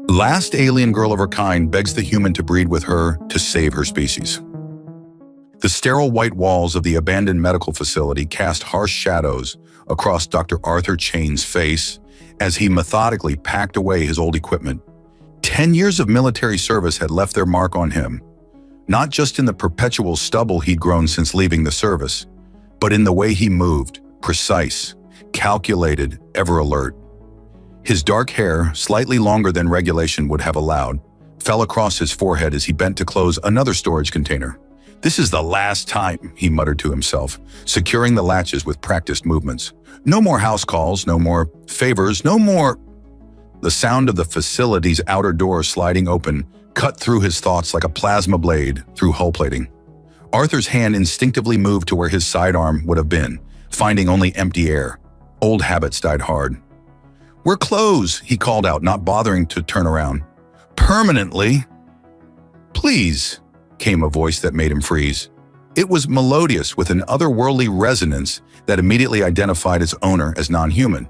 Last alien girl of her kind begs the human to breed with her to save her species. The sterile white walls of the abandoned medical facility cast harsh shadows across Dr. Arthur Chain's face as he methodically packed away his old equipment. 10 years of military service had left their mark on him, not just in the perpetual stubble he'd grown since leaving the service, but in the way he moved, precise, calculated, ever alert. His dark hair, slightly longer than regulation would have allowed, fell across his forehead as he bent to close another storage container. "This is the last time," he muttered to himself, securing the latches with practiced movements. "No more house calls, no more favors, no more—" The sound of the facility's outer door sliding open cut through his thoughts like a plasma blade through hull plating. Arthur's hand instinctively moved to where his sidearm would have been, finding only empty air. Old habits died hard. "We're closed," he called out, not bothering to turn around. "Permanently." "Please," came a voice that made him freeze. It was melodious with an otherworldly resonance that immediately identified its owner as non-human.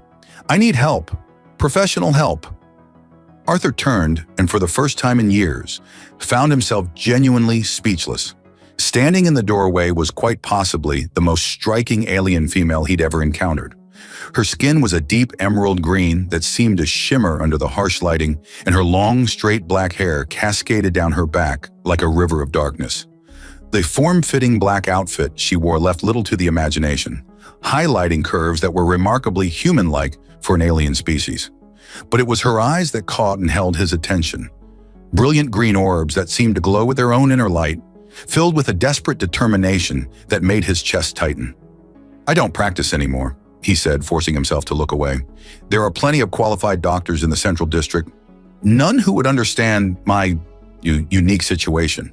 "I need help. Professional help." Arthur turned and for the first time in years found himself genuinely speechless. Standing in the doorway was quite possibly the most striking alien female he'd ever encountered. Her skin was a deep emerald green that seemed to shimmer under the harsh lighting, and her long, straight black hair cascaded down her back like a river of darkness. The form-fitting black outfit she wore left little to the imagination, highlighting curves that were remarkably human-like for an alien species. But it was her eyes that caught and held his attention. Brilliant green orbs that seemed to glow with their own inner light, filled with a desperate determination that made his chest tighten. "I don't practice anymore," he said, forcing himself to look away. "There are plenty of qualified doctors in the Central District, none who would understand my unique situation."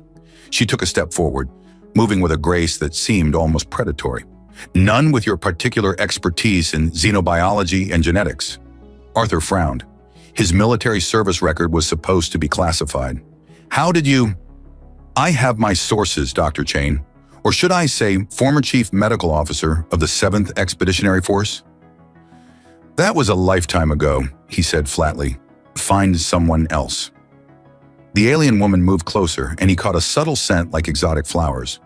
She took a step forward, moving with a grace that seemed almost predatory. "None with your particular expertise in xenobiology and genetics." Arthur frowned. His military service record was supposed to be classified. "How did you—" "I have my sources, Dr. Chain. Or should I say, former chief medical officer of the 7th Expeditionary Force?" "That was a lifetime ago," he said flatly. "Find someone else." The alien woman moved closer, and he caught a subtle scent like exotic flowers.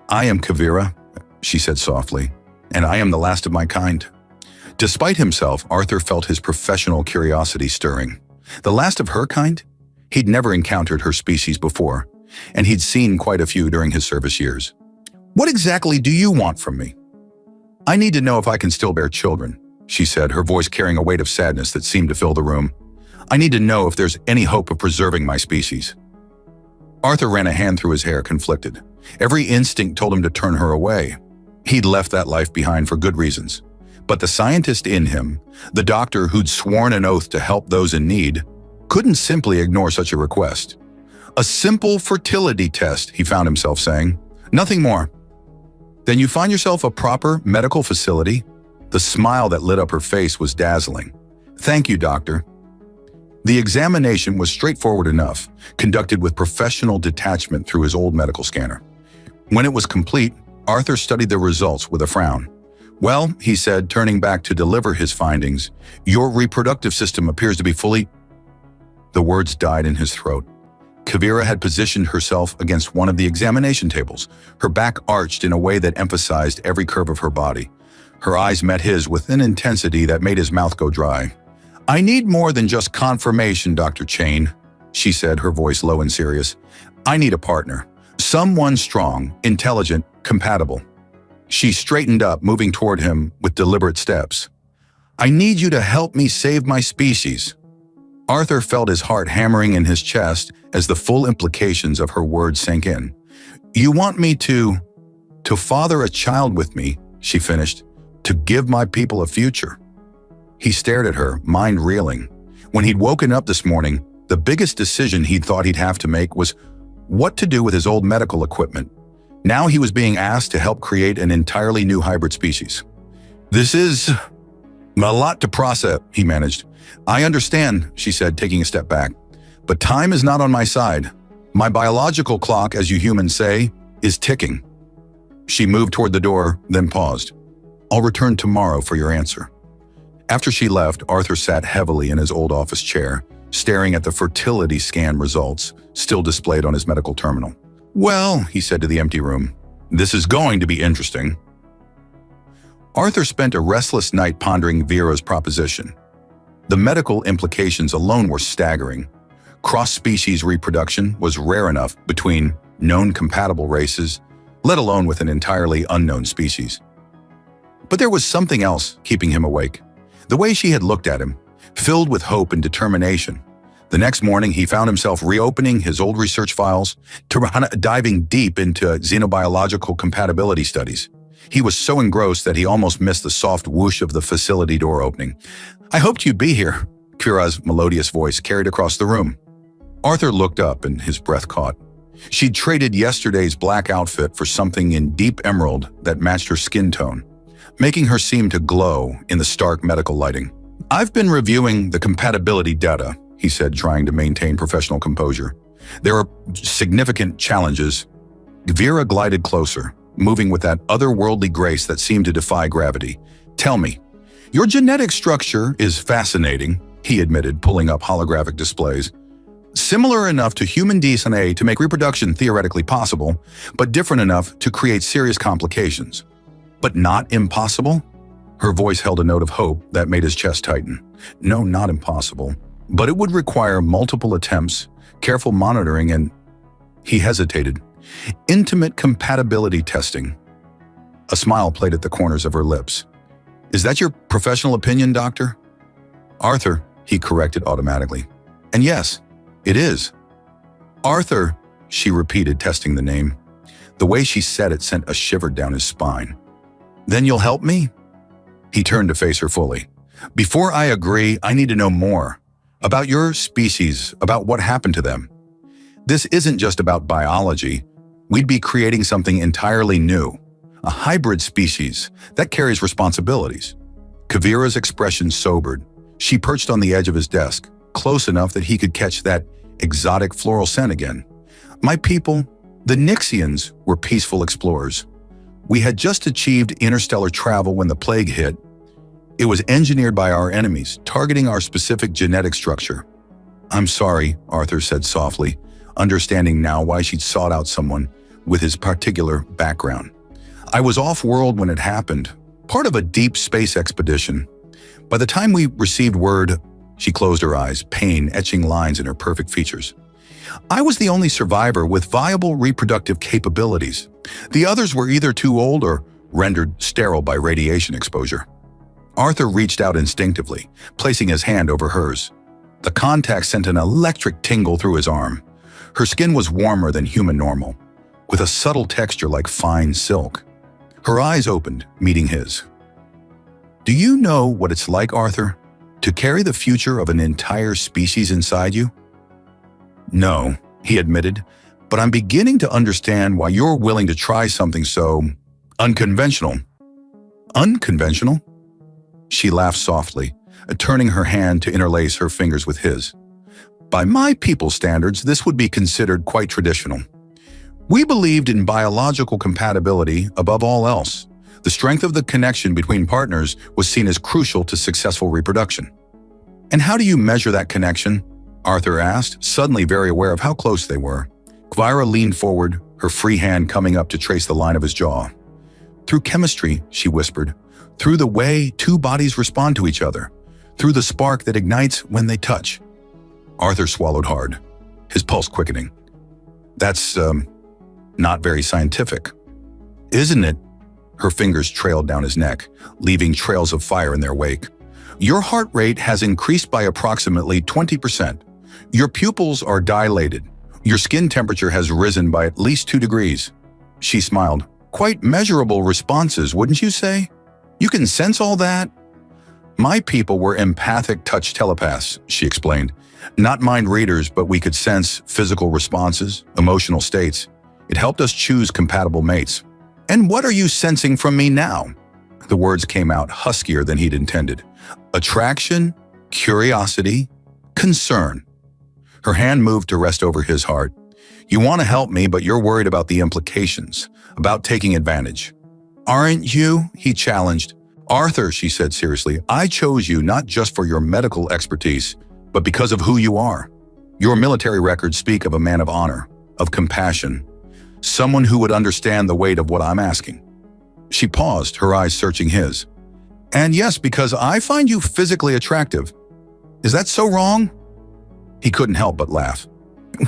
"I am Kavira," she said softly, "and I am the last of my kind." Despite himself, Arthur felt his professional curiosity stirring. The last of her kind? He'd never encountered her species before, and he'd seen quite a few during his service years. "What exactly do you want from me?" "I need to know if I can still bear children," she said, her voice carrying a weight of sadness that seemed to fill the room. "I need to know if there's any hope of preserving my species." Arthur ran a hand through his hair, conflicted. Every instinct told him to turn her away. He'd left that life behind for good reasons. But the scientist in him, the doctor who'd sworn an oath to help those in need, couldn't simply ignore such a request. "A simple fertility test," he found himself saying. "Nothing more." "Then you find yourself a proper medical facility?" The smile that lit up her face was dazzling. "Thank you, doctor." The examination was straightforward enough, conducted with professional detachment through his old medical scanner. When it was complete, Arthur studied the results with a frown. "Well," he said, turning back to deliver his findings, "your reproductive system appears to be fully—" The words died in his throat. Kavira had positioned herself against one of the examination tables, her back arched in a way that emphasized every curve of her body. Her eyes met his with an intensity that made his mouth go dry. "I need more than just confirmation, Dr. Chain," she said, her voice low and serious. "I need a partner. Someone strong, intelligent, compatible." She straightened up, moving toward him with deliberate steps. "I need you to help me save my species." Arthur felt his heart hammering in his chest as the full implications of her words sank in. "You want me to father a child with me," she finished, "to give my people a future." He stared at her, mind reeling. When he'd woken up this morning, the biggest decision he'd thought he'd have to make was what to do with his old medical equipment. Now he was being asked to help create an entirely new hybrid species. "This is a lot to process," he managed. "I understand," she said, taking a step back. "But time is not on my side. My biological clock, as you humans say, is ticking." She moved toward the door, then paused. "I'll return tomorrow for your answer." After she left, Arthur sat heavily in his old office chair, staring at the fertility scan results still displayed on his medical terminal. "Well," he said to the empty room, "this is going to be interesting." Arthur spent a restless night pondering Vera's proposition. The medical implications alone were staggering. Cross-species reproduction was rare enough between known compatible races, let alone with an entirely unknown species. But there was something else keeping him awake. The way she had looked at him, filled with hope and determination. The next morning, he found himself reopening his old research files, diving deep into xenobiological compatibility studies. He was so engrossed that he almost missed the soft whoosh of the facility door opening. "I hoped you'd be here," Vera's melodious voice carried across the room. Arthur looked up and his breath caught. She'd traded yesterday's black outfit for something in deep emerald that matched her skin tone, making her seem to glow in the stark medical lighting. "I've been reviewing the compatibility data," he said, trying to maintain professional composure. "There are significant challenges." Vera glided closer, moving with that otherworldly grace that seemed to defy gravity. "Tell me, your genetic structure is fascinating," he admitted, pulling up holographic displays. "Similar enough to human DNA to make reproduction theoretically possible, but different enough to create serious complications. But not impossible?" Her voice held a note of hope that made his chest tighten. "No, not impossible. But it would require multiple attempts, careful monitoring, and..." He hesitated. "Intimate compatibility testing." A smile played at the corners of her lips. "Is that your professional opinion, Doctor?" "Arthur," he corrected automatically. "And yes, it is." "Arthur," she repeated, testing the name. The way she said it sent a shiver down his spine. "Then you'll help me?" He turned to face her fully. "Before I agree, I need to know more. About your species, about what happened to them. This isn't just about biology. We'd be creating something entirely new. A hybrid species that carries responsibilities." Kavira's expression sobered. She perched on the edge of his desk, close enough that he could catch that exotic floral scent again. "My people, the Nixians, were peaceful explorers. We had just achieved interstellar travel when the plague hit. It was engineered by our enemies, targeting our specific genetic structure." "I'm sorry," Arthur said softly, understanding now why she'd sought out someone with his particular background. "I was off-world when it happened, part of a deep space expedition. By the time we received word..." She closed her eyes, pain etching lines in her perfect features. "I was the only survivor with viable reproductive capabilities. The others were either too old or rendered sterile by radiation exposure." Arthur reached out instinctively, placing his hand over hers. The contact sent an electric tingle through his arm. Her skin was warmer than human normal, with a subtle texture like fine silk. Her eyes opened, meeting his. "Do you know what it's like, Arthur, to carry the future of an entire species inside you?" "No," he admitted, "but I'm beginning to understand why you're willing to try something so unconventional." "Unconventional?" She laughed softly, turning her hand to interlace her fingers with his. "By my people's standards, this would be considered quite traditional. We believed in biological compatibility above all else. The strength of the connection between partners was seen as crucial to successful reproduction." "And how do you measure that connection?" Arthur asked, suddenly very aware of how close they were. Kvira leaned forward, her free hand coming up to trace the line of his jaw. "Through chemistry," she whispered. "Through the way two bodies respond to each other. Through the spark that ignites when they touch." Arthur swallowed hard, his pulse quickening. "That's, not very scientific." "Isn't it?" Her fingers trailed down his neck, leaving trails of fire in their wake. "Your heart rate has increased by approximately 20%. Your pupils are dilated. Your skin temperature has risen by at least 2 degrees. She smiled. "Quite measurable responses, wouldn't you say? You can sense all that?" "My people were empathic touch telepaths," she explained. "Not mind readers, but we could sense physical responses, emotional states. It helped us choose compatible mates." "And what are you sensing from me now?" The words came out huskier than he'd intended. "Attraction, curiosity, concern." Her hand moved to rest over his heart. "You want to help me, but you're worried about the implications, about taking advantage." "Aren't you?" he challenged. "Arthur," she said seriously, "I chose you not just for your medical expertise, but because of who you are. Your military records speak of a man of honor, of compassion, someone who would understand the weight of what I'm asking. She paused, her eyes searching his. And yes, because I find you physically attractive. Is that so wrong? He couldn't help but laugh.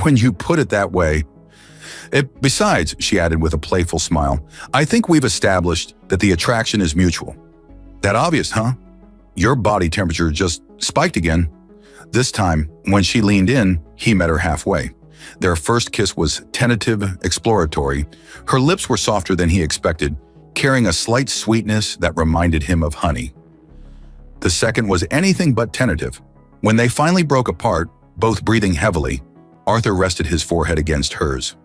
When you put it that way. Besides, she added with a playful smile, I think we've established that the attraction is mutual. That obvious, huh? Your body temperature just spiked again. This time, when she leaned in, he met her halfway. Their first kiss was tentative, exploratory. Her lips were softer than he expected, carrying a slight sweetness that reminded him of honey. The second was anything but tentative. When they finally broke apart, both breathing heavily, Arthur rested his forehead against hers.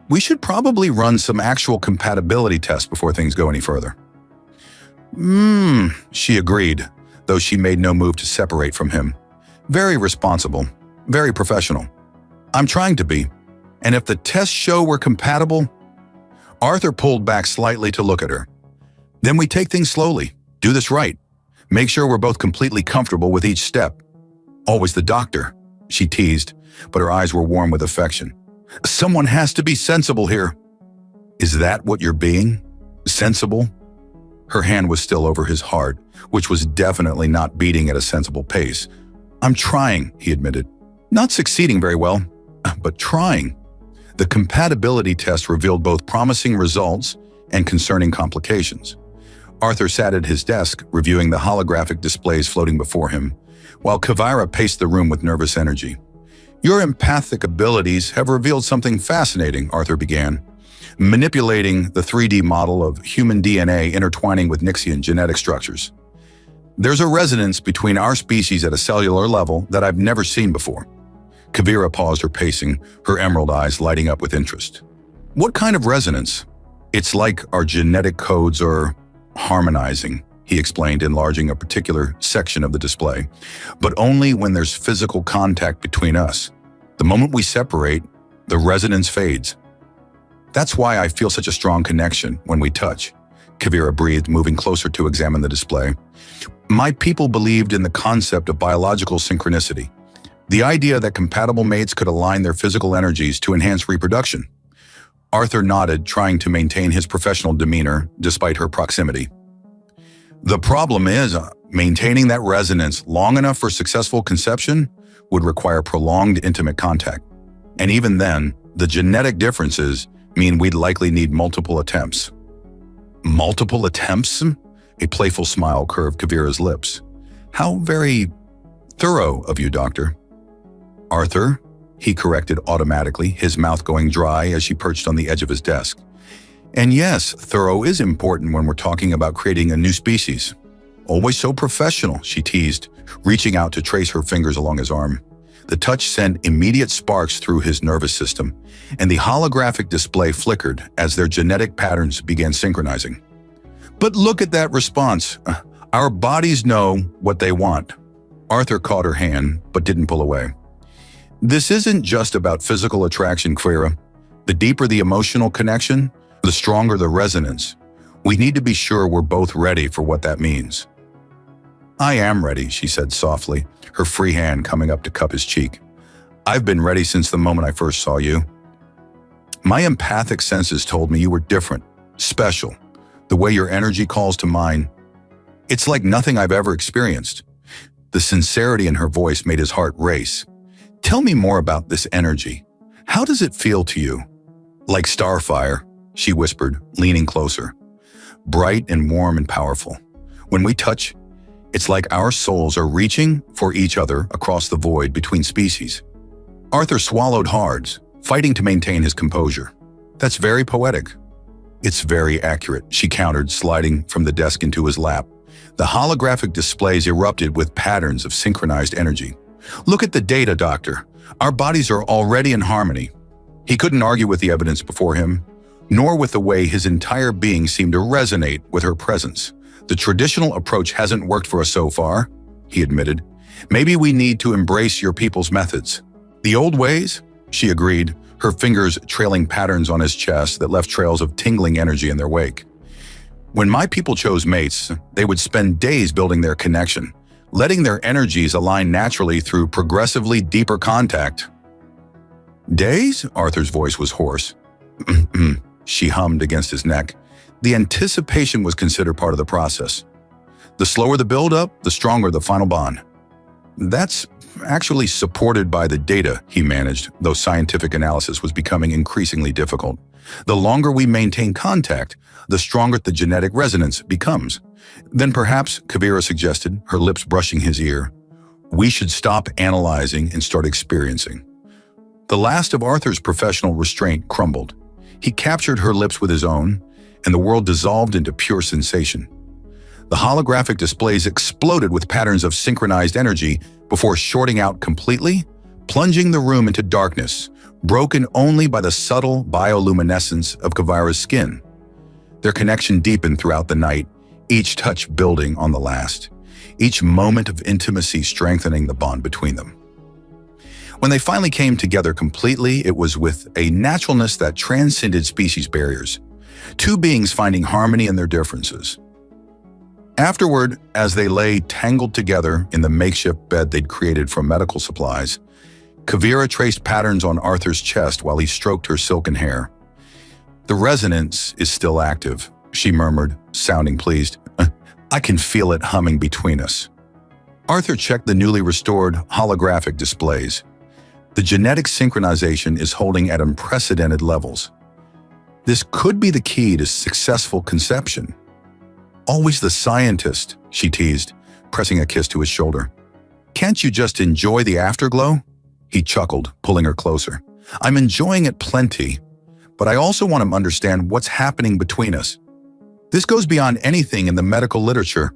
We should probably run some actual compatibility tests before things go any further. She agreed, though she made no move to separate from him. Very responsible, very professional. I'm trying to be, and if the tests show we're compatible. Arthur pulled back slightly to look at her. Then we take things slowly, do this right. Make sure we're both completely comfortable with each step. Always the doctor, she teased, but her eyes were warm with affection. Someone has to be sensible here. Is that what you're being? Sensible? Her hand was still over his heart, which was definitely not beating at a sensible pace. I'm trying, he admitted. Not succeeding very well, but trying. The compatibility test revealed both promising results and concerning complications. Arthur sat at his desk, reviewing the holographic displays floating before him, while Kavira paced the room with nervous energy. Your empathic abilities have revealed something fascinating, Arthur began, manipulating the 3D model of human DNA intertwining with Nixian genetic structures. There's a resonance between our species at a cellular level that I've never seen before. Kavira paused her pacing, her emerald eyes lighting up with interest. What kind of resonance? It's like our genetic codes are harmonizing, he explained, enlarging a particular section of the display, but only when there's physical contact between us. The moment we separate, the resonance fades. That's why I feel such a strong connection when we touch, Kavira breathed, moving closer to examine the display. My people believed in the concept of biological synchronicity, the idea that compatible mates could align their physical energies to enhance reproduction. Arthur nodded, trying to maintain his professional demeanor despite her proximity. The problem is, maintaining that resonance long enough for successful conception would require prolonged intimate contact. And even then, the genetic differences mean we'd likely need multiple attempts. Multiple attempts? A playful smile curved Kavira's lips. How very thorough of you, Doctor. Arthur, he corrected automatically, his mouth going dry as she perched on the edge of his desk. And yes, thorough is important when we're talking about creating a new species. Always so professional, she teased, reaching out to trace her fingers along his arm. The touch sent immediate sparks through his nervous system, and the holographic display flickered as their genetic patterns began synchronizing. But look at that response. Our bodies know what they want. Arthur caught her hand, but didn't pull away. This isn't just about physical attraction, Kavira. The deeper the emotional connection, the stronger the resonance. We need to be sure we're both ready for what that means. I am ready, she said softly, her free hand coming up to cup his cheek. I've been ready since the moment I first saw you. My empathic senses told me you were different, special. The way your energy calls to mine, it's like nothing I've ever experienced. The sincerity in her voice made his heart race. Tell me more about this energy. How does it feel to you? Like starfire, she whispered, leaning closer. Bright and warm and powerful. When we touch, it's like our souls are reaching for each other across the void between species. Arthur swallowed hard, fighting to maintain his composure. That's very poetic. It's very accurate, she countered, sliding from the desk into his lap. The holographic displays erupted with patterns of synchronized energy. Look at the data, Doctor. Our bodies are already in harmony. He couldn't argue with the evidence before him, nor with the way his entire being seemed to resonate with her presence. The traditional approach hasn't worked for us so far, he admitted. Maybe we need to embrace your people's methods. The old ways? She agreed, her fingers trailing patterns on his chest that left trails of tingling energy in their wake. When my people chose mates, they would spend days building their connection, letting their energies align naturally through progressively deeper contact. Days? Arthur's voice was hoarse. She hummed against his neck. The anticipation was considered part of the process. The slower the build-up, the stronger the final bond. That's actually supported by the data he managed, though scientific analysis was becoming increasingly difficult. The longer we maintain contact, the stronger the genetic resonance becomes. Then perhaps, Kavira suggested, her lips brushing his ear, we should stop analyzing and start experiencing. The last of Arthur's professional restraint crumbled. He captured her lips with his own, and the world dissolved into pure sensation. The holographic displays exploded with patterns of synchronized energy before shorting out completely, plunging the room into darkness, broken only by the subtle bioluminescence of Kavira's skin. Their connection deepened throughout the night, each touch building on the last, each moment of intimacy strengthening the bond between them. When they finally came together completely, it was with a naturalness that transcended species barriers, two beings finding harmony in their differences. Afterward, as they lay tangled together in the makeshift bed they'd created from medical supplies, Kavira traced patterns on Arthur's chest while he stroked her silken hair. The resonance is still active, she murmured, sounding pleased. I can feel it humming between us. Arthur checked the newly restored holographic displays. The genetic synchronization is holding at unprecedented levels. This could be the key to successful conception. Always the scientist, she teased, pressing a kiss to his shoulder. Can't you just enjoy the afterglow? He chuckled, pulling her closer. I'm enjoying it plenty, but I also want to understand what's happening between us. This goes beyond anything in the medical literature.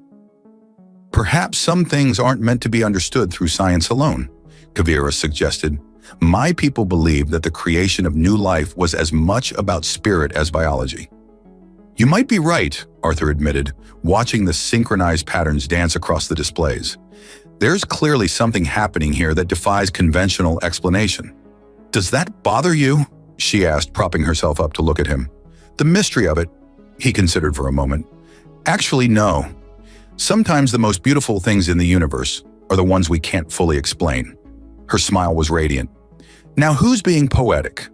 Perhaps some things aren't meant to be understood through science alone, Kavira suggested. My people believe that the creation of new life was as much about spirit as biology. You might be right, Arthur admitted, watching the synchronized patterns dance across the displays. There's clearly something happening here that defies conventional explanation. Does that bother you? She asked, propping herself up to look at him. The mystery of it, he considered for a moment. Actually, no. Sometimes the most beautiful things in the universe are the ones we can't fully explain. Her smile was radiant. Now who's being poetic?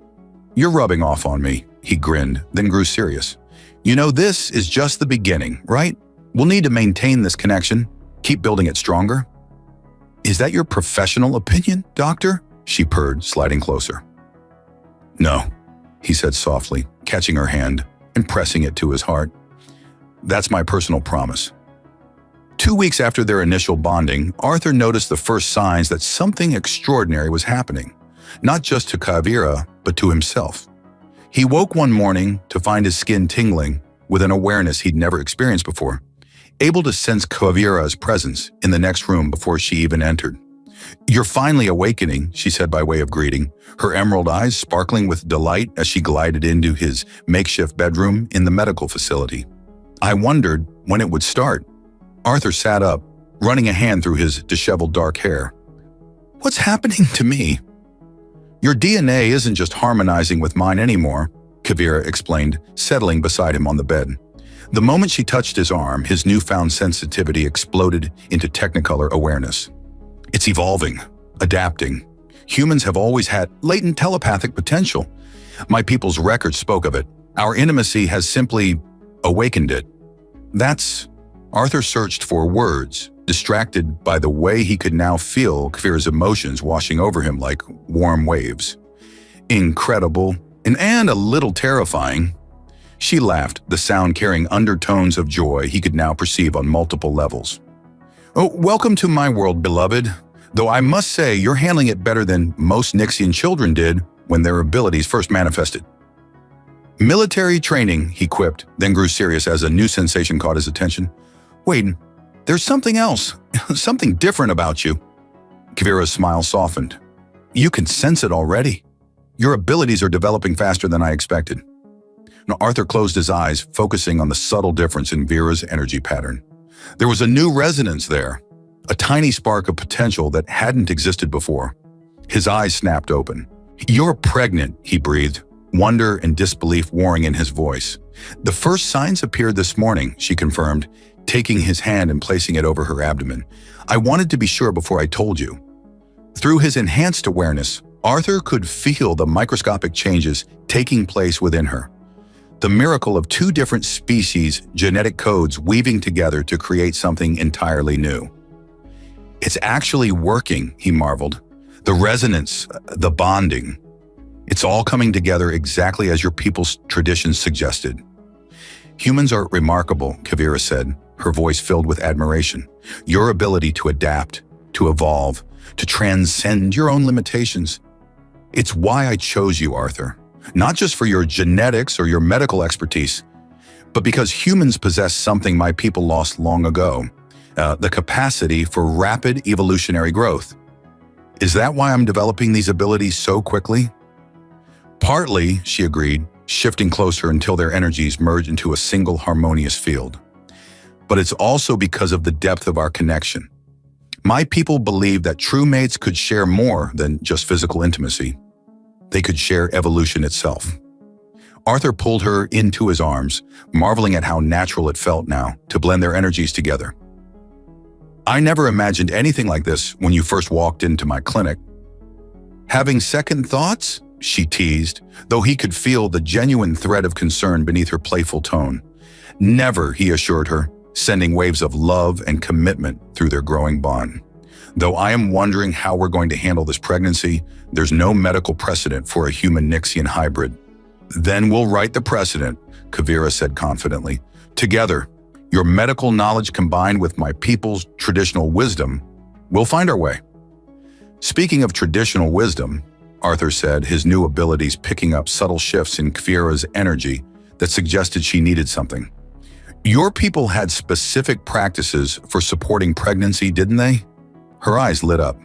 You're rubbing off on me, he grinned, then grew serious. You know, this is just the beginning, right? We'll need to maintain this connection, keep building it stronger. Is that your professional opinion, Doctor? She purred, sliding closer. No, he said softly, catching her hand and pressing it to his heart. That's my personal promise. 2 weeks after their initial bonding, Arthur noticed the first signs that something extraordinary was happening, not just to Kavira, but to himself. He woke one morning to find his skin tingling with an awareness he'd never experienced before, able to sense Kavira's presence in the next room before she even entered. You're finally awakening, she said by way of greeting, her emerald eyes sparkling with delight as she glided into his makeshift bedroom in the medical facility. I wondered when it would start. Arthur sat up, running a hand through his disheveled dark hair. What's happening to me? Your DNA isn't just harmonizing with mine anymore, Kavira explained, settling beside him on the bed. The moment she touched his arm, his newfound sensitivity exploded into technicolor awareness. It's evolving, adapting. Humans have always had latent telepathic potential. My people's records spoke of it. Our intimacy has simply awakened it. Arthur searched for words, distracted by the way he could now feel Kavira's emotions washing over him like warm waves. Incredible and a little terrifying. She laughed, the sound carrying undertones of joy he could now perceive on multiple levels. Oh, welcome to my world, beloved. Though I must say you're handling it better than most Nixian children did when their abilities first manifested. Military training, he quipped, then grew serious as a new sensation caught his attention. Wait, there's something else, something different about you. Kavira's smile softened. You can sense it already. Your abilities are developing faster than I expected. Now, Arthur closed his eyes, focusing on the subtle difference in Vera's energy pattern. There was a new resonance there, a tiny spark of potential that hadn't existed before. His eyes snapped open. You're pregnant, he breathed, wonder and disbelief warring in his voice. The first signs appeared this morning, she confirmed, taking his hand and placing it over her abdomen. "I wanted to be sure before I told you." Through his enhanced awareness, Arthur could feel the microscopic changes taking place within her. The miracle of two different species' genetic codes weaving together to create something entirely new. "It's actually working," he marveled. "The resonance, the bonding. It's all coming together exactly as your people's traditions suggested." "Humans are remarkable," Kavira said, her voice filled with admiration. "Your ability to adapt, to evolve, to transcend your own limitations. It's why I chose you, Arthur. Not just for your genetics or your medical expertise, but because humans possess something my people lost long ago, the capacity for rapid evolutionary growth. Is that why I'm developing these abilities so quickly?" "Partly," she agreed, shifting closer until their energies merged into a single harmonious field. "But it's also because of the depth of our connection. My people believe that true mates could share more than just physical intimacy. They could share evolution itself." Arthur pulled her into his arms, marveling at how natural it felt now to blend their energies together. "I never imagined anything like this when you first walked into my clinic." "Having second thoughts?" she teased, though he could feel the genuine thread of concern beneath her playful tone. "Never," he assured her, sending waves of love and commitment through their growing bond. "Though I am wondering how we're going to handle this pregnancy, there's no medical precedent for a human-Nixian hybrid." "Then we'll write the precedent," Kavira said confidently. "Together, your medical knowledge combined with my people's traditional wisdom, we'll find our way." "Speaking of traditional wisdom," Arthur said, his new abilities picking up subtle shifts in Kavira's energy that suggested she needed something. "Your people had specific practices for supporting pregnancy, didn't they?" Her eyes lit up.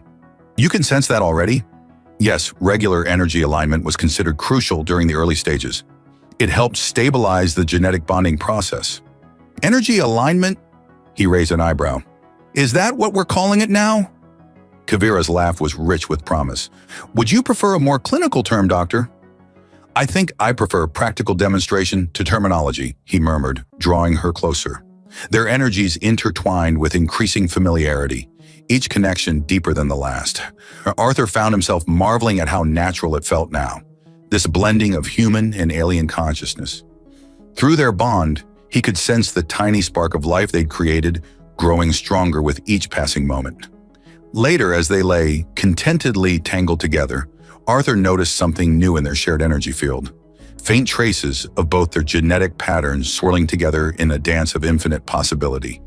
"You can sense that already?" "Yes, regular energy alignment was considered crucial during the early stages. It helped stabilize the genetic bonding process." "Energy alignment?" He raised an eyebrow. "Is that what we're calling it now?" Kavira's laugh was rich with promise. "Would you prefer a more clinical term, Doctor?" "I think I prefer practical demonstration to terminology," he murmured, drawing her closer. Their energies intertwined with increasing familiarity, each connection deeper than the last. Arthur found himself marveling at how natural it felt now, this blending of human and alien consciousness. Through their bond, he could sense the tiny spark of life they'd created growing stronger with each passing moment. Later, as they lay contentedly tangled together, Arthur noticed something new in their shared energy field. Faint traces of both their genetic patterns swirling together in a dance of infinite possibility.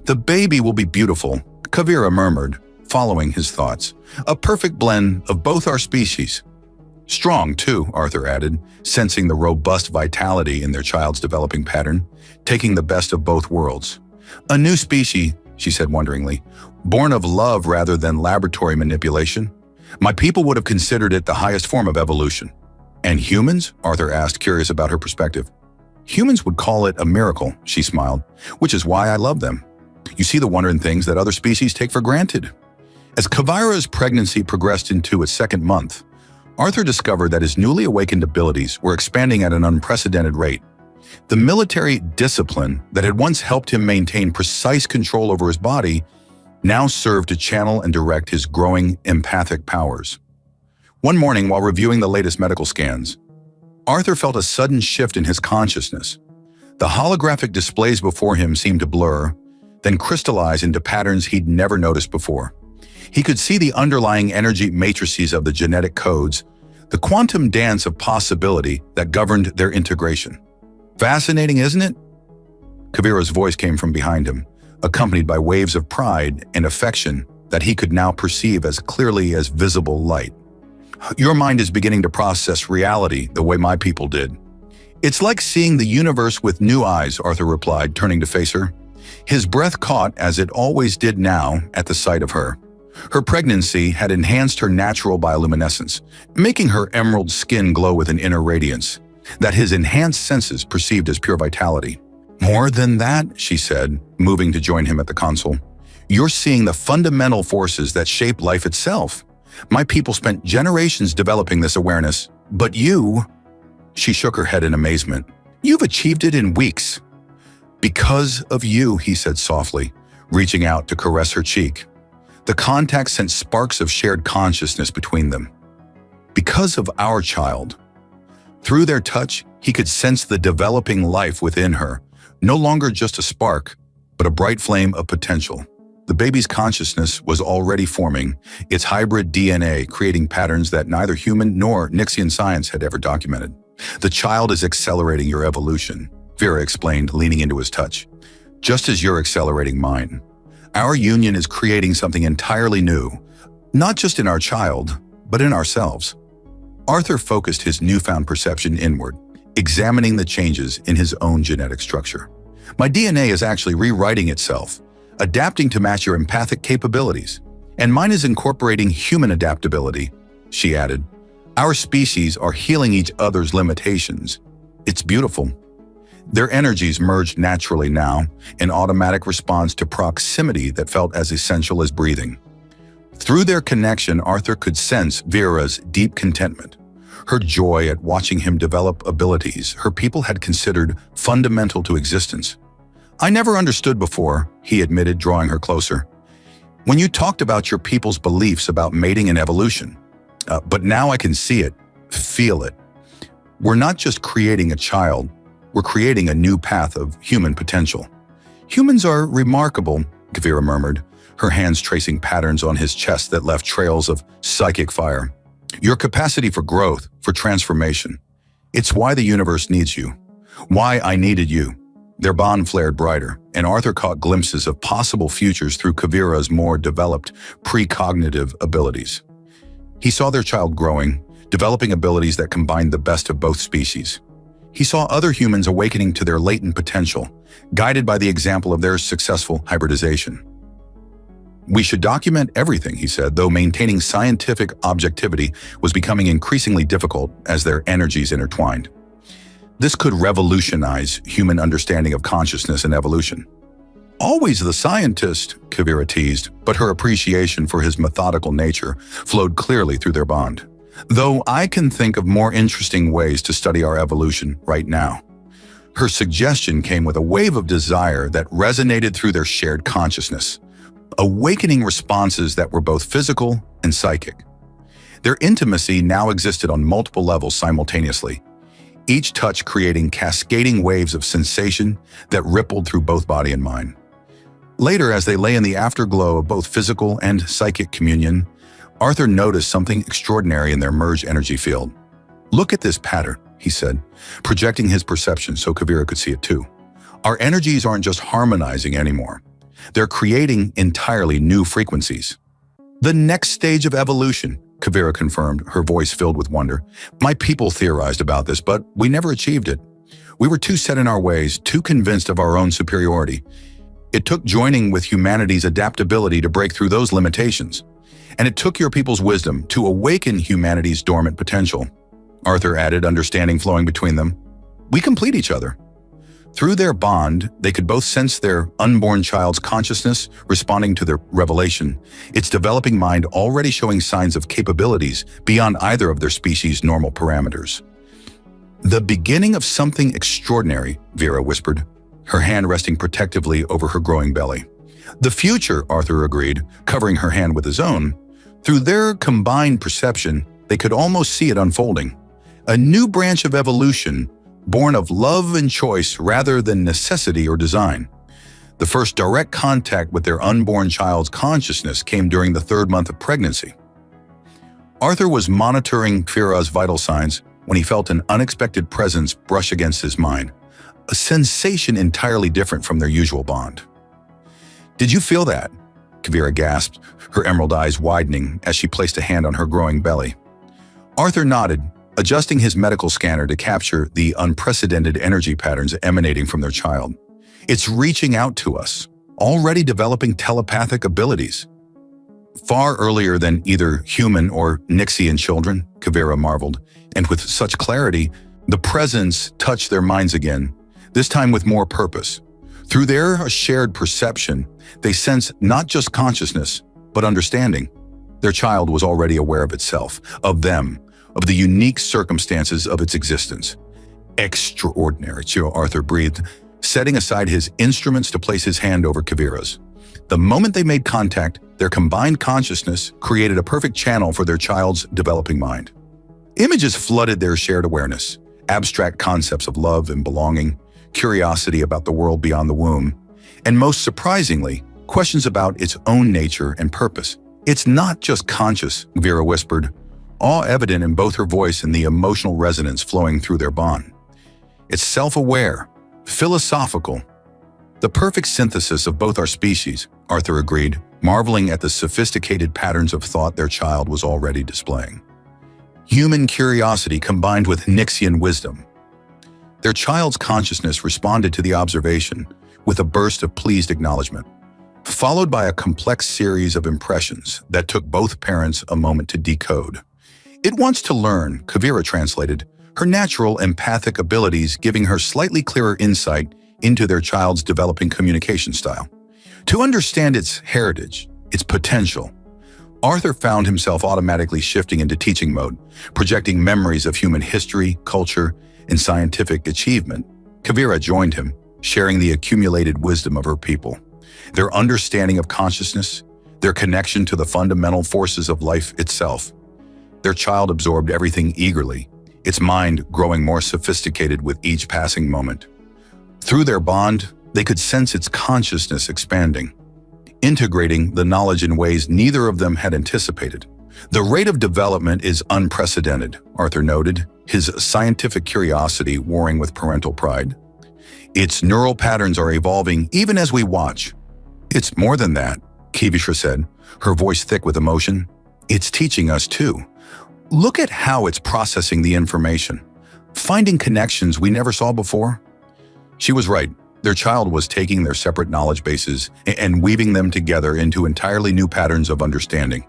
"The baby will be beautiful," Kavira murmured, following his thoughts. "A perfect blend of both our species." "Strong, too," Arthur added, sensing the robust vitality in their child's developing pattern, taking the best of both worlds. "A new species," she said wonderingly, "born of love rather than laboratory manipulation. My people would have considered it the highest form of evolution." "And humans?" Arthur asked, curious about her perspective. "Humans would call it a miracle," she smiled, "which is why I love them. You see the wonder in things that other species take for granted." As Kavira's pregnancy progressed into its second month, Arthur discovered that his newly awakened abilities were expanding at an unprecedented rate. The military discipline that had once helped him maintain precise control over his body now served to channel and direct his growing empathic powers. One morning, while reviewing the latest medical scans, Arthur felt a sudden shift in his consciousness. The holographic displays before him seemed to blur, then crystallize into patterns he'd never noticed before. He could see the underlying energy matrices of the genetic codes, the quantum dance of possibility that governed their integration. "Fascinating, isn't it?" Kavira's voice came from behind him, accompanied by waves of pride and affection that he could now perceive as clearly as visible light. "Your mind is beginning to process reality the way my people did." "It's like seeing the universe with new eyes," Arthur replied, turning to face her. His breath caught, as it always did now, at the sight of her. Her pregnancy had enhanced her natural bioluminescence, making her emerald skin glow with an inner radiance that his enhanced senses perceived as pure vitality. "More than that," she said, moving to join him at the console. "You're seeing the fundamental forces that shape life itself. My people spent generations developing this awareness, but you..." She shook her head in amazement. "You've achieved it in weeks." "Because of you," he said softly, reaching out to caress her cheek. The contact sent sparks of shared consciousness between them. Because of our child. Through their touch, he could sense the developing life within her, no longer just a spark, but a bright flame of potential. The baby's consciousness was already forming, its hybrid DNA creating patterns that neither human nor Nixian science had ever documented. "The child is accelerating your evolution," Vera explained, leaning into his touch. "Just as you're accelerating mine. Our union is creating something entirely new, not just in our child, but in ourselves." Arthur focused his newfound perception inward, examining the changes in his own genetic structure. "My DNA is actually rewriting itself, adapting to match your empathic capabilities. And mine is incorporating human adaptability," she added. "Our species are healing each other's limitations. It's beautiful." Their energies merged naturally now, in automatic response to proximity that felt as essential as breathing. Through their connection, Arthur could sense Vera's deep contentment, her joy at watching him develop abilities her people had considered fundamental to existence. "I never understood before," he admitted, drawing her closer, "when you talked about your people's beliefs about mating and evolution. But now I can see it, feel it. We're not just creating a child, we're creating a new path of human potential." "Humans are remarkable," Kavira murmured, her hands tracing patterns on his chest that left trails of psychic fire. "Your capacity for growth, for transformation. It's why the universe needs you. Why I needed you." Their bond flared brighter, and Arthur caught glimpses of possible futures through Kavira's more developed precognitive abilities. He saw their child growing, developing abilities that combined the best of both species. He saw other humans awakening to their latent potential, guided by the example of their successful hybridization. "We should document everything," he said, though maintaining scientific objectivity was becoming increasingly difficult as their energies intertwined. "This could revolutionize human understanding of consciousness and evolution." "Always the scientist," Kavira teased, but her appreciation for his methodical nature flowed clearly through their bond. "Though I can think of more interesting ways to study our evolution right now." Her suggestion came with a wave of desire that resonated through their shared consciousness, awakening responses that were both physical and psychic. Their intimacy now existed on multiple levels simultaneously, each touch creating cascading waves of sensation that rippled through both body and mind. Later, as they lay in the afterglow of both physical and psychic communion, Arthur noticed something extraordinary in their merged energy field. "Look at this pattern," he said, projecting his perception so Kavira could see it too. "Our energies aren't just harmonizing anymore. They're creating entirely new frequencies." "The next stage of evolution," Kavira confirmed, her voice filled with wonder. "My people theorized about this, but we never achieved it. We were too set in our ways, too convinced of our own superiority. It took joining with humanity's adaptability to break through those limitations. And it took your people's wisdom to awaken humanity's dormant potential," Arthur added, understanding flowing between them. "We complete each other." Through their bond, they could both sense their unborn child's consciousness responding to their revelation, its developing mind already showing signs of capabilities beyond either of their species' normal parameters. "The beginning of something extraordinary," Vera whispered, her hand resting protectively over her growing belly. "The future," Arthur agreed, covering her hand with his own. Through their combined perception, they could almost see it unfolding. A new branch of evolution, born of love and choice rather than necessity or design. The first direct contact with their unborn child's consciousness came during the 3rd month of pregnancy. Arthur was monitoring Kavira's vital signs when he felt an unexpected presence brush against his mind, a sensation entirely different from their usual bond. "Did you feel that?" Kavira gasped, her emerald eyes widening as she placed a hand on her growing belly. Arthur nodded, adjusting his medical scanner to capture the unprecedented energy patterns emanating from their child. "It's reaching out to us, already developing telepathic abilities." "Far earlier than either human or Nixian children," Kavira marveled, and with such clarity, the presence touched their minds again, this time with more purpose. Through their shared perception, they sensed not just consciousness, but understanding. Their child was already aware of itself, of them, of the unique circumstances of its existence. "Extraordinary," Arthur breathed, setting aside his instruments to place his hand over Kavira's. The moment they made contact, their combined consciousness created a perfect channel for their child's developing mind. Images flooded their shared awareness, abstract concepts of love and belonging, curiosity about the world beyond the womb, and most surprisingly, questions about its own nature and purpose. "It's not just conscious," Kavira whispered, awe evident in both her voice and the emotional resonance flowing through their bond. "It's self-aware, philosophical. The perfect synthesis of both our species," Arthur agreed, marveling at the sophisticated patterns of thought their child was already displaying. Human curiosity combined with Nixian wisdom. Their child's consciousness responded to the observation with a burst of pleased acknowledgement, followed by a complex series of impressions that took both parents a moment to decode. "It wants to learn," Kavira translated, her natural empathic abilities giving her slightly clearer insight into their child's developing communication style. To understand its heritage, its potential. Arthur found himself automatically shifting into teaching mode, projecting memories of human history, culture, and scientific achievement. Kavira joined him, sharing the accumulated wisdom of her people, their understanding of consciousness, their connection to the fundamental forces of life itself. Their child absorbed everything eagerly, its mind growing more sophisticated with each passing moment. Through their bond, they could sense its consciousness expanding, integrating the knowledge in ways neither of them had anticipated. "The rate of development is unprecedented," Arthur noted, his scientific curiosity warring with parental pride. "Its neural patterns are evolving even as we watch." "It's more than that," Kavira said, her voice thick with emotion. "It's teaching us too. Look at how it's processing the information, finding connections we never saw before." She was right. Their child was taking their separate knowledge bases and weaving them together into entirely new patterns of understanding.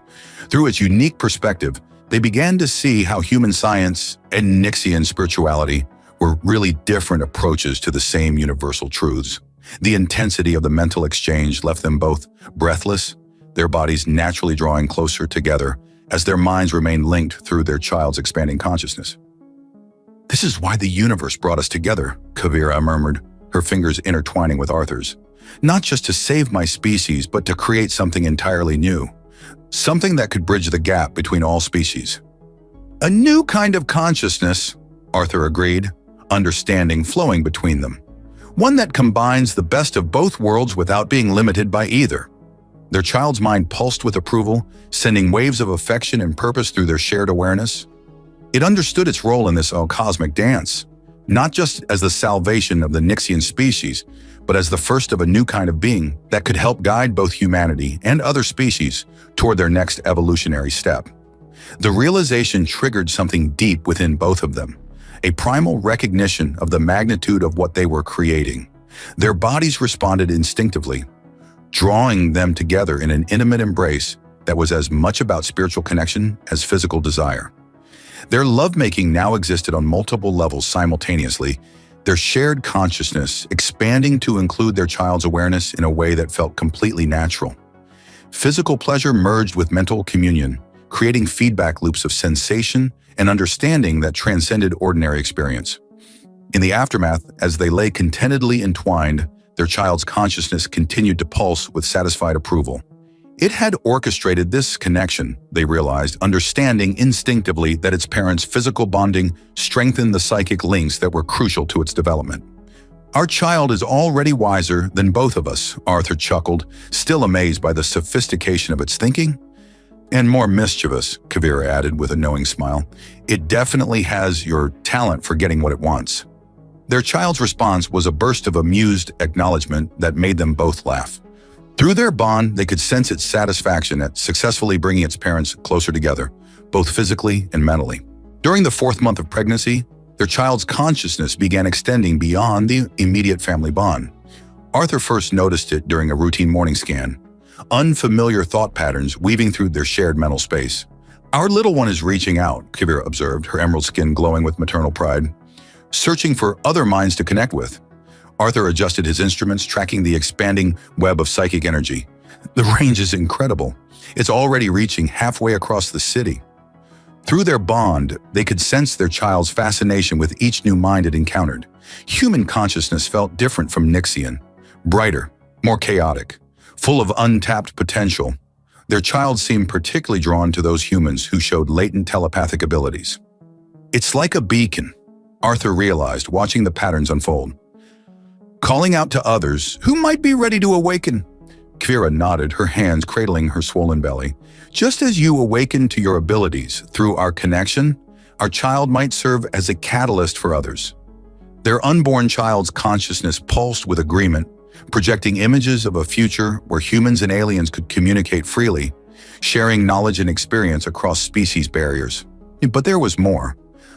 Through its unique perspective, they began to see how human science and Nixian spirituality were really different approaches to the same universal truths. The intensity of the mental exchange left them both breathless, their bodies naturally drawing closer together as their minds remained linked through their child's expanding consciousness. "This is why the universe brought us together," Kavira murmured, her fingers intertwining with Arthur's. "Not just to save my species, but to create something entirely new. Something that could bridge the gap between all species." "A new kind of consciousness," Arthur agreed, understanding flowing between them. "One that combines the best of both worlds without being limited by either." Their child's mind pulsed with approval, sending waves of affection and purpose through their shared awareness. It understood its role in this cosmic dance, not just as the salvation of the Nixian species, but as the first of a new kind of being that could help guide both humanity and other species toward their next evolutionary step. The realization triggered something deep within both of them, a primal recognition of the magnitude of what they were creating. Their bodies responded instinctively, drawing them together in an intimate embrace that was as much about spiritual connection as physical desire. Their lovemaking now existed on multiple levels simultaneously, their shared consciousness expanding to include their child's awareness in a way that felt completely natural. Physical pleasure merged with mental communion, creating feedback loops of sensation and understanding that transcended ordinary experience. In the aftermath, as they lay contentedly entwined, their child's consciousness continued to pulse with satisfied approval. It had orchestrated this connection, they realized, understanding instinctively that its parents' physical bonding strengthened the psychic links that were crucial to its development. "Our child is already wiser than both of us," Arthur chuckled, still amazed by the sophistication of its thinking. "And more mischievous," Kavira added with a knowing smile. "It definitely has your talent for getting what it wants." Their child's response was a burst of amused acknowledgement that made them both laugh. Through their bond, they could sense its satisfaction at successfully bringing its parents closer together, both physically and mentally. During the 4th month of pregnancy, their child's consciousness began extending beyond the immediate family bond. Arthur first noticed it during a routine morning scan, unfamiliar thought patterns weaving through their shared mental space. "Our little one is reaching out," Kavira observed, her emerald skin glowing with maternal pride, searching for other minds to connect with. Arthur adjusted his instruments, tracking the expanding web of psychic energy. "The range is incredible. It's already reaching halfway across the city." Through their bond, they could sense their child's fascination with each new mind it encountered. Human consciousness felt different from Nixian, brighter, more chaotic, full of untapped potential. Their child seemed particularly drawn to those humans who showed latent telepathic abilities. It's like a beacon, Arthur realized, watching the patterns unfold. Calling out to others who might be ready to awaken. Kavira nodded, her hands cradling her swollen belly. Just as you awaken to your abilities through our connection, our child might serve as a catalyst for others. Their unborn child's consciousness pulsed with agreement, projecting images of a future where humans and aliens could communicate freely, sharing knowledge and experience across species barriers. But there was more,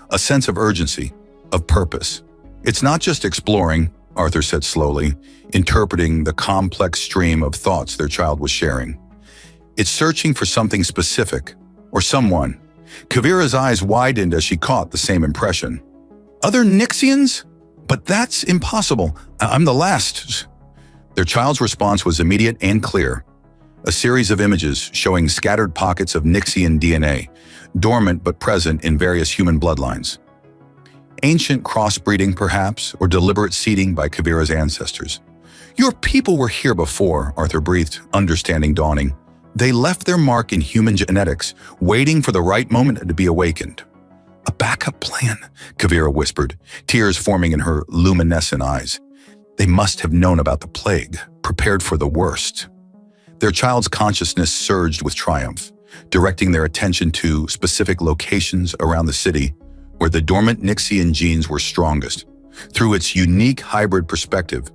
a sense of urgency, of purpose. It's not just exploring, Arthur said slowly, interpreting the complex stream of thoughts their child was sharing. It's searching for something specific, or someone. Kavira's eyes widened as she caught the same impression. Other Nixians? But that's impossible. I'm the last. Their child's response was immediate and clear. A series of images showing scattered pockets of Nixian DNA, dormant but present in various human bloodlines. Ancient crossbreeding, perhaps, or deliberate seeding by Kavira's ancestors. Your people were here before, Arthur breathed, understanding dawning. They left their mark in human genetics, waiting for the right moment to be awakened. A backup plan, Kavira whispered, tears forming in her luminescent eyes. They must have known about the plague, prepared for the worst. Their child's consciousness surged with triumph, directing their attention to specific locations around the city where the dormant Nixian genes were strongest. Through its unique hybrid perspective,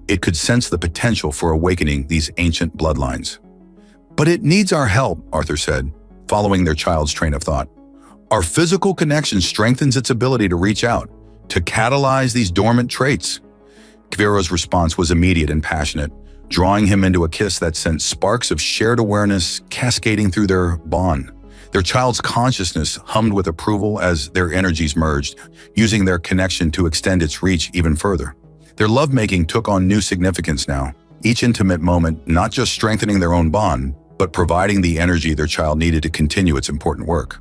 it could sense the potential for awakening these ancient bloodlines. But it needs our help, Arthur said, following their child's train of thought. Our physical connection strengthens its ability to reach out, to catalyze these dormant traits. Kavira's response was immediate and passionate, drawing him into a kiss that sent sparks of shared awareness cascading through their bond. Their child's consciousness hummed with approval as their energies merged, using their connection to extend its reach even further. Their lovemaking took on new significance now, each intimate moment not just strengthening their own bond, but providing the energy their child needed to continue its important work.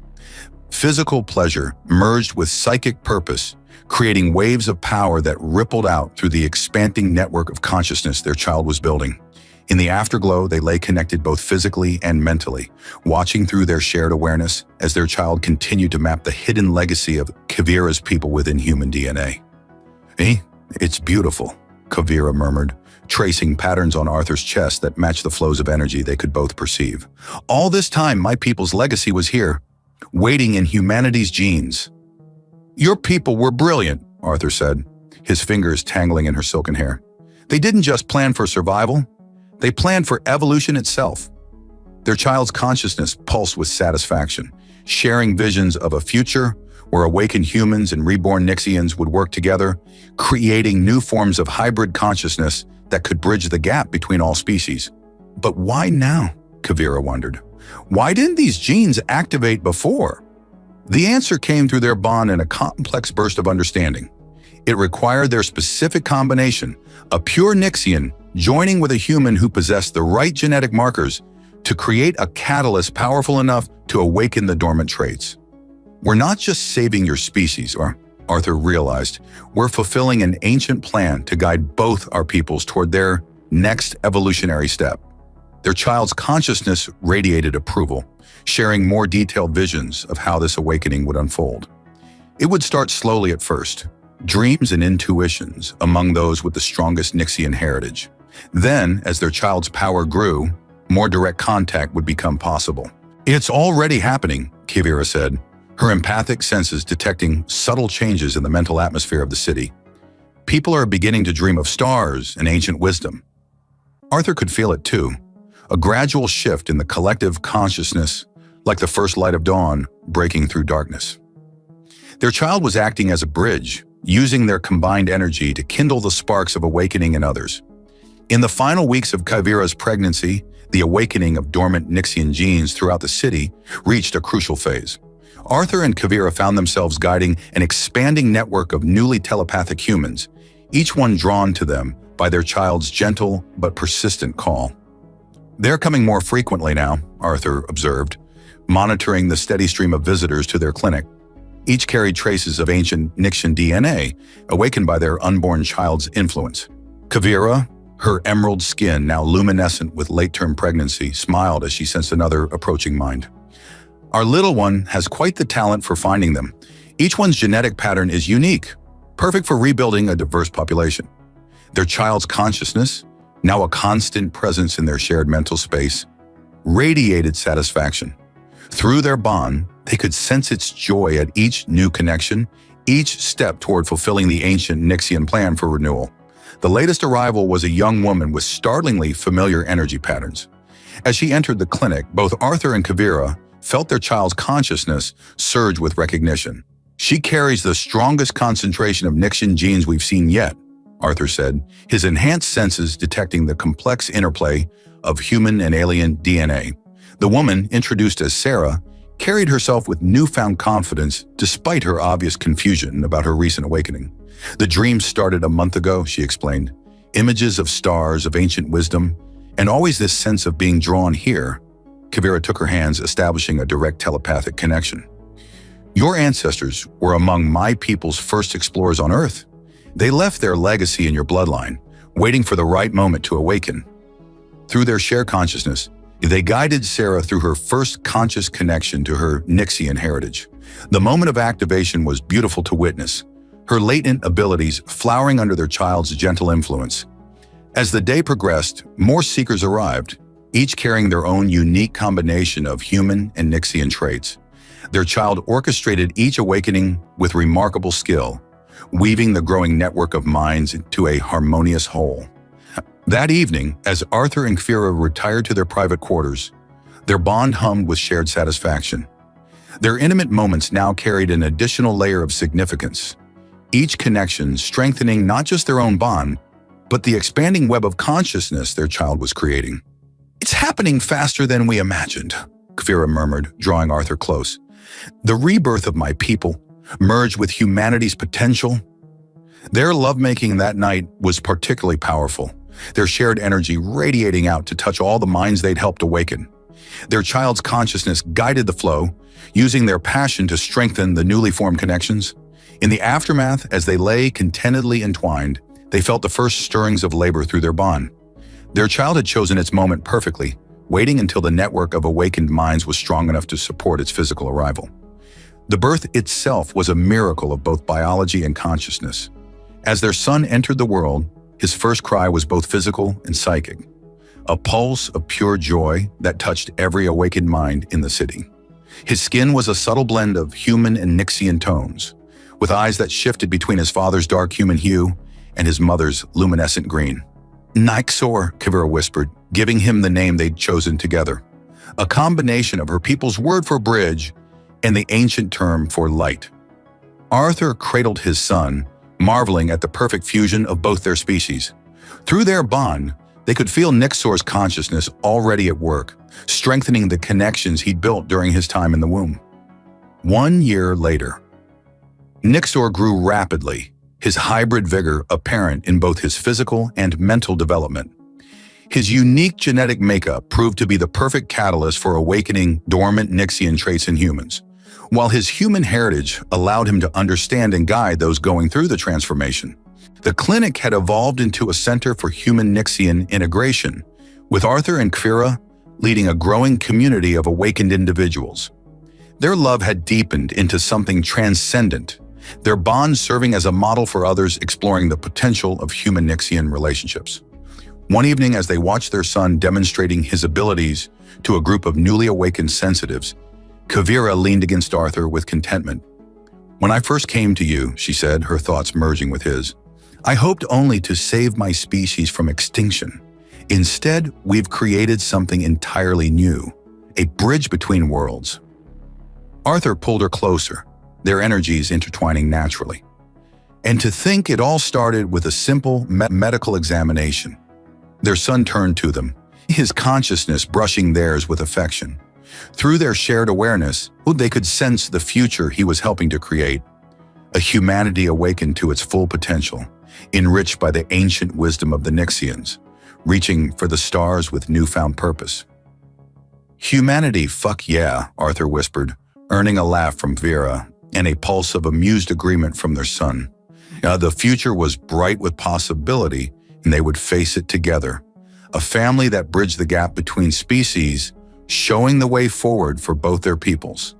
Physical pleasure merged with psychic purpose, creating waves of power that rippled out through the expanding network of consciousness their child was building. In the afterglow, they lay connected both physically and mentally, watching through their shared awareness as their child continued to map the hidden legacy of Kavira's people within human DNA. It's beautiful, Kavira murmured, tracing patterns on Arthur's chest that matched the flows of energy they could both perceive. All this time, my people's legacy was here, waiting in humanity's genes. Your people were brilliant, Arthur said, his fingers tangling in her silken hair. They didn't just plan for survival, they planned for evolution itself. Their child's consciousness pulsed with satisfaction, sharing visions of a future where awakened humans and reborn Nixians would work together, creating new forms of hybrid consciousness that could bridge the gap between all species. But why now? Kavira wondered. Why didn't these genes activate before? The answer came through their bond in a complex burst of understanding. It required their specific combination, a pure Nixian joining with a human who possessed the right genetic markers to create a catalyst powerful enough to awaken the dormant traits. We're not just saving your species, Arthur realized. We're fulfilling an ancient plan to guide both our peoples toward their next evolutionary step. Their child's consciousness radiated approval, sharing more detailed visions of how this awakening would unfold. It would start slowly at first, dreams and intuitions among those with the strongest Nixian heritage. Then, as their child's power grew, more direct contact would become possible. It's already happening, Kavira said, her empathic senses detecting subtle changes in the mental atmosphere of the city. People are beginning to dream of stars and ancient wisdom. Arthur could feel it too, a gradual shift in the collective consciousness, like the first light of dawn breaking through darkness. Their child was acting as a bridge, using their combined energy to kindle the sparks of awakening in others. In the final weeks of Kavira's pregnancy, the awakening of dormant Nixian genes throughout the city reached a crucial phase. Arthur and Kavira found themselves guiding an expanding network of newly telepathic humans, each one drawn to them by their child's gentle but persistent call. They're coming more frequently now, Arthur observed, monitoring the steady stream of visitors to their clinic. Each carried traces of ancient Nixian DNA, awakened by their unborn child's influence. Kavira, her emerald skin now luminescent with late-term pregnancy, smiled as she sensed another approaching mind. Our little one has quite the talent for finding them. Each one's genetic pattern is unique, perfect for rebuilding a diverse population. Their child's consciousness, now a constant presence in their shared mental space, radiated satisfaction. Through their bond, they could sense its joy at each new connection, each step toward fulfilling the ancient Nixian plan for renewal. The latest arrival was a young woman with startlingly familiar energy patterns. As she entered the clinic, both Arthur and Kavira felt their child's consciousness surge with recognition. "She carries the strongest concentration of Nixian genes we've seen yet," Arthur said, his enhanced senses detecting the complex interplay of human and alien DNA. The woman, introduced as Sarah, carried herself with newfound confidence despite her obvious confusion about her recent awakening. "The dream started a month ago," she explained. "Images of stars, of ancient wisdom, and always this sense of being drawn here." Kavira took her hands, establishing a direct telepathic connection. "Your ancestors were among my people's first explorers on Earth. They left their legacy in your bloodline, waiting for the right moment to awaken." Through their shared consciousness, they guided Sarah through her first conscious connection to her Nixian heritage. The moment of activation was beautiful to witness, her latent abilities flowering under their child's gentle influence. As the day progressed, more seekers arrived, each carrying their own unique combination of human and Nixian traits. Their child orchestrated each awakening with remarkable skill, weaving the growing network of minds into a harmonious whole. That evening, as Arthur and Kavira retired to their private quarters, their bond hummed with shared satisfaction. Their intimate moments now carried an additional layer of significance, each connection strengthening not just their own bond, but the expanding web of consciousness their child was creating. "It's happening faster than we imagined," Kavira murmured, drawing Arthur close. "The rebirth of my people, merged with humanity's potential." Their lovemaking that night was particularly powerful, their shared energy radiating out to touch all the minds they'd helped awaken. Their child's consciousness guided the flow, using their passion to strengthen the newly formed connections. In the aftermath, as they lay contentedly entwined, they felt the first stirrings of labor through their bond. Their child had chosen its moment perfectly, waiting until the network of awakened minds was strong enough to support its physical arrival. The birth itself was a miracle of both biology and consciousness. As their son entered the world, his first cry was both physical and psychic, a pulse of pure joy that touched every awakened mind in the city. His skin was a subtle blend of human and Nixian tones, with eyes that shifted between his father's dark human hue and his mother's luminescent green. "Nyxor," Kavira whispered, giving him the name they'd chosen together, a combination of her people's word for bridge and the ancient term for light. Arthur cradled his son, marveling at the perfect fusion of both their species. Through their bond, they could feel Nyxor's consciousness already at work, strengthening the connections he'd built during his time in the womb. 1 year later, Nyxor grew rapidly, his hybrid vigor apparent in both his physical and mental development. His unique genetic makeup proved to be the perfect catalyst for awakening dormant Nixian traits in humans, while his human heritage allowed him to understand and guide those going through the transformation. The clinic had evolved into a center for human Nixian integration, with Arthur and Kavira leading a growing community of awakened individuals. Their love had deepened into something transcendent, their bond serving as a model for others exploring the potential of human Nixian relationships. One evening, as they watched their son demonstrating his abilities to a group of newly awakened sensitives, Kavira leaned against Arthur with contentment. "When I first came to you," she said, her thoughts merging with his, "I hoped only to save my species from extinction. Instead, we've created something entirely new, a bridge between worlds." Arthur pulled her closer, their energies intertwining naturally. "And to think it all started with a simple medical examination." Their son turned to them, his consciousness brushing theirs with affection. Through their shared awareness, they could sense the future he was helping to create, a humanity awakened to its full potential, enriched by the ancient wisdom of the Nixians, reaching for the stars with newfound purpose. Humanity, fuck yeah, Arthur whispered, earning a laugh from Vera and a pulse of amused agreement from their son. The future was bright with possibility, and they would face it together. A family that bridged the gap between species, showing the way forward for both their peoples.